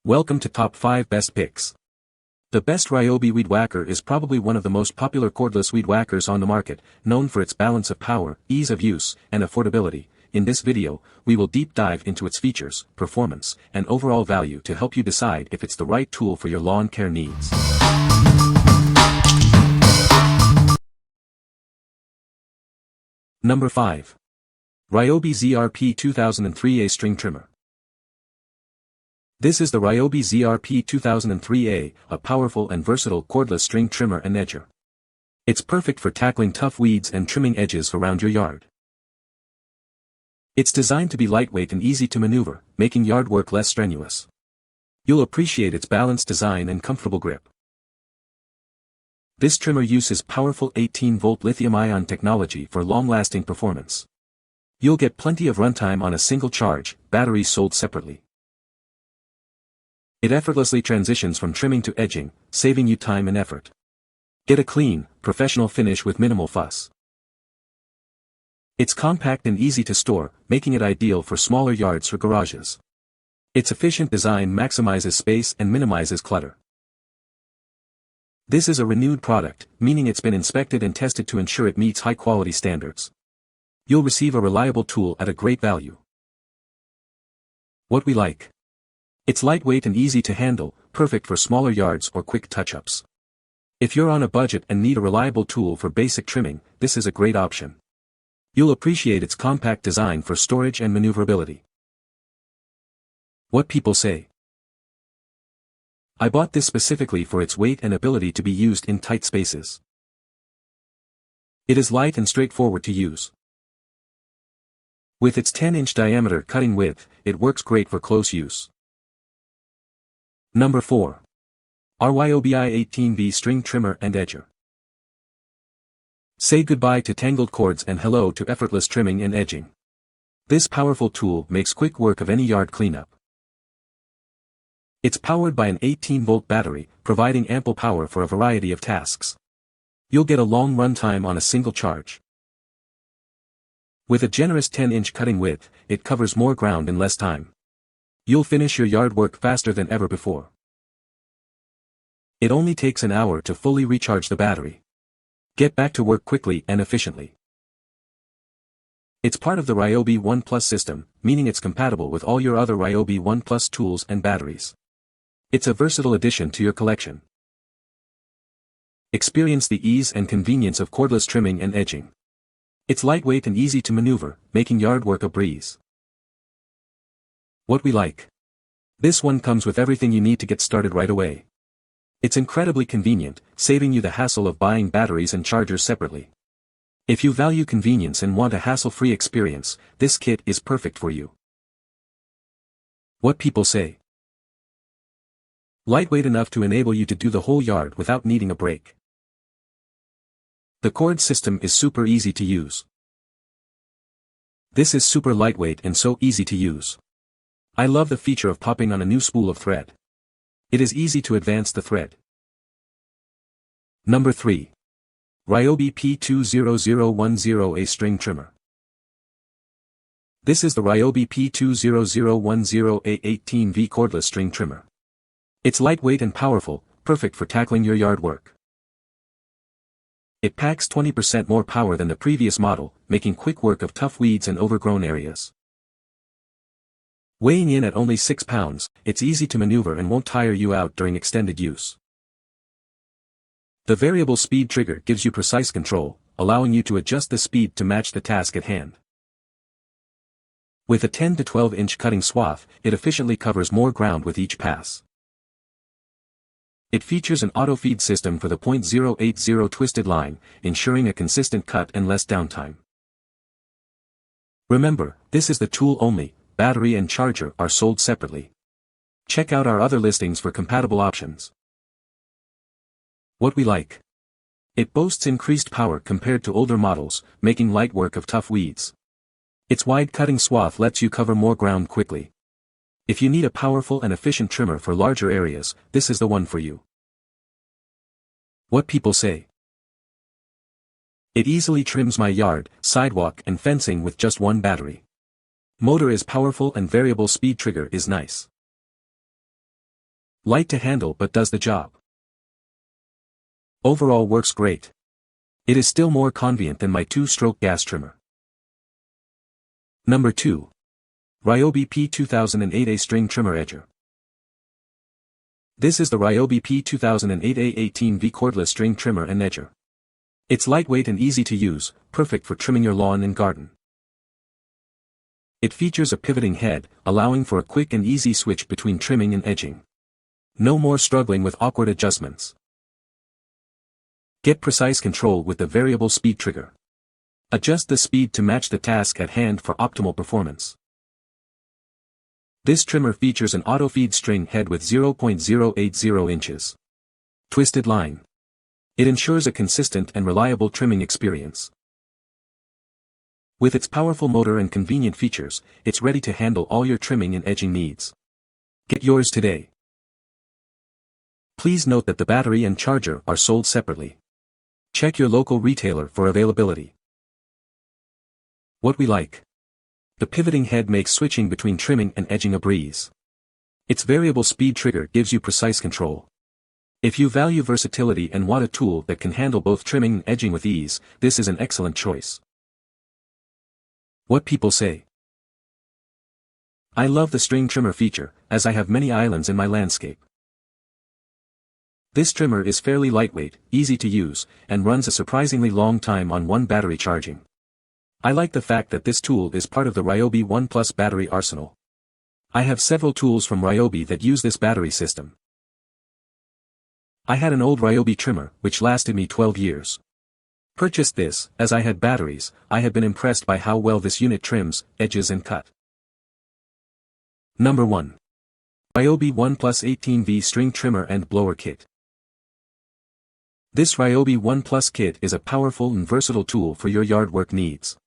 Welcome to Top 5 Best Picks. The best Ryobi Weed Wacker is probably one of the most popular cordless weed whackers on the market, known for its balance of power, ease of use, and affordability. In this video, we will deep dive into its features, performance, and overall value to help you decide if it's the right tool for your lawn care needs. Number 5. Ryobi ZRP 2003A String Trimmer. This is the Ryobi ZRP 2003A, a powerful and versatile cordless string trimmer and edger. It's perfect for tackling tough weeds and trimming edges around your yard. It's designed to be lightweight and easy to maneuver, making yard work less strenuous. You'll appreciate its balanced design and comfortable grip. This trimmer uses powerful 18-volt lithium-ion technology for long-lasting performance. You'll get plenty of runtime on a single charge, batteries sold separately. It effortlessly transitions from trimming to edging, saving you time and effort. Get a clean, professional finish with minimal fuss. It's compact and easy to store, making it ideal for smaller yards or garages. Its efficient design maximizes space and minimizes clutter. This is a renewed product, meaning it's been inspected and tested to ensure it meets high-quality standards. You'll receive a reliable tool at a great value. What we like. It's lightweight and easy to handle, perfect for smaller yards or quick touch-ups. If you're on a budget and need a reliable tool for basic trimming, this is a great option. You'll appreciate its compact design for storage and maneuverability. What people say. I bought this specifically for its weight and ability to be used in tight spaces. It is light and straightforward to use. With its 10-inch diameter cutting width, it works great for close use. Number 4. Ryobi i18V String Trimmer and Edger. Say goodbye to tangled cords and hello to effortless trimming and edging. This powerful tool makes quick work of any yard cleanup. It's powered by an 18-volt battery, providing ample power for a variety of tasks. You'll get a long runtime on a single charge. With a generous 10-inch cutting width, it covers more ground in less time. You'll finish your yard work faster than ever before. It only takes an hour to fully recharge the battery. Get back to work quickly and efficiently. It's part of the Ryobi One Plus system, meaning it's compatible with all your other Ryobi One Plus tools and batteries. It's a versatile addition to your collection. Experience the ease and convenience of cordless trimming and edging. It's lightweight and easy to maneuver, making yard work a breeze. What we like. This one comes with everything you need to get started right away. It's incredibly convenient, saving you the hassle of buying batteries and chargers separately. If you value convenience and want a hassle-free experience, this kit is perfect for you. What people say. Lightweight enough to enable you to do the whole yard without needing a break. The cord system is super easy to use. This is super lightweight and so easy to use. I love the feature of popping on a new spool of thread. It is easy to advance the thread. Number 3. Ryobi P20010A String Trimmer. This is the Ryobi P20010A 18V cordless string trimmer. It's lightweight and powerful, perfect for tackling your yard work. It packs 20% more power than the previous model, making quick work of tough weeds and overgrown areas. Weighing in at only 6 pounds, it's easy to maneuver and won't tire you out during extended use. The variable speed trigger gives you precise control, allowing you to adjust the speed to match the task at hand. With a 10 to 12-inch cutting swath, it efficiently covers more ground with each pass. It features an auto-feed system for the .080 twisted line, ensuring a consistent cut and less downtime. Remember, this is the tool only. Battery and charger are sold separately. Check out our other listings for compatible options. What we like. It boasts increased power compared to older models, making light work of tough weeds. Its wide cutting swath lets you cover more ground quickly. If you need a powerful and efficient trimmer for larger areas, this is the one for you. What people say. It easily trims my yard, sidewalk and fencing with just one battery. Motor is powerful and variable speed trigger is nice. Light to handle but does the job. Overall works great. It is still more convenient than my 2-stroke gas trimmer. Number 2. Ryobi P2008A String Trimmer Edger. This is the Ryobi P2008A 18V cordless string trimmer and edger. It's lightweight and easy to use, perfect for trimming your lawn and garden. It features a pivoting head, allowing for a quick and easy switch between trimming and edging. No more struggling with awkward adjustments. Get precise control with the variable speed trigger. Adjust the speed to match the task at hand for optimal performance. This trimmer features an auto-feed string head with 0.080 inches. Twisted line. It ensures a consistent and reliable trimming experience. With its powerful motor and convenient features, it's ready to handle all your trimming and edging needs. Get yours today. Please note that the battery and charger are sold separately. Check your local retailer for availability. What we like. The pivoting head makes switching between trimming and edging a breeze. Its variable speed trigger gives you precise control. If you value versatility and want a tool that can handle both trimming and edging with ease, this is an excellent choice. What people say. I love the string trimmer feature, as I have many islands in my landscape. This trimmer is fairly lightweight, easy to use, and runs a surprisingly long time on one battery charging. I like the fact that this tool is part of the Ryobi One Plus battery arsenal. I have several tools from Ryobi that use this battery system. I had an old Ryobi trimmer, which lasted me 12 years. Purchased this, as I had batteries. I had been impressed by how well this unit trims, edges and cut. Number 1. Ryobi One Plus 18V String Trimmer and Blower Kit. This Ryobi One Plus kit is a powerful and versatile tool for your yard work needs.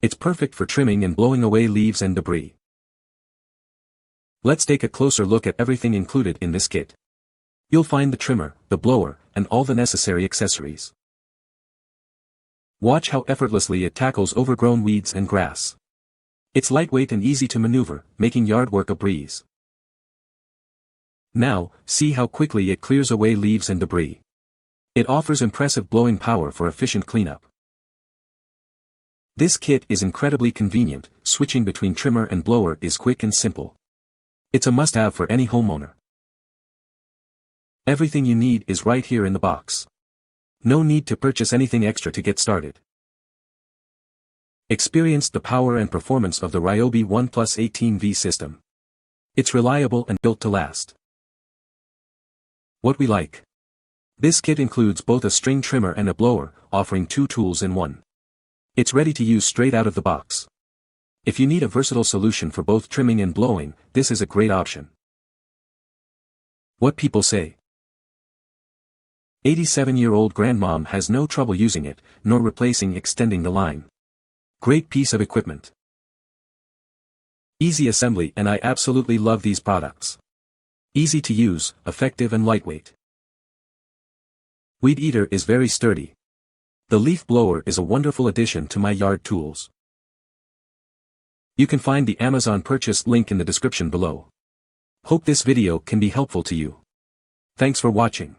It's perfect for trimming and blowing away leaves and debris. Let's take a closer look at everything included in this kit. You'll find the trimmer, the blower, and all the necessary accessories. Watch how effortlessly it tackles overgrown weeds and grass. It's lightweight and easy to maneuver, making yard work a breeze. Now, see how quickly it clears away leaves and debris. It offers impressive blowing power for efficient cleanup. This kit is incredibly convenient. Switching between trimmer and blower is quick and simple. It's a must-have for any homeowner. Everything you need is right here in the box. No need to purchase anything extra to get started. Experience the power and performance of the Ryobi One Plus 18V system. It's reliable and built to last. What we like. This kit includes both a string trimmer and a blower, offering 2 tools in one. It's ready to use straight out of the box. If you need a versatile solution for both trimming and blowing, this is a great option. What people say. 87-year-old grandmom has no trouble using it, nor extending the line. Great piece of equipment. Easy assembly, and I absolutely love these products. Easy to use, effective and lightweight. Weed eater is very sturdy. The leaf blower is a wonderful addition to my yard tools. You can find the Amazon purchase link in the description below. Hope this video can be helpful to you. Thanks for watching.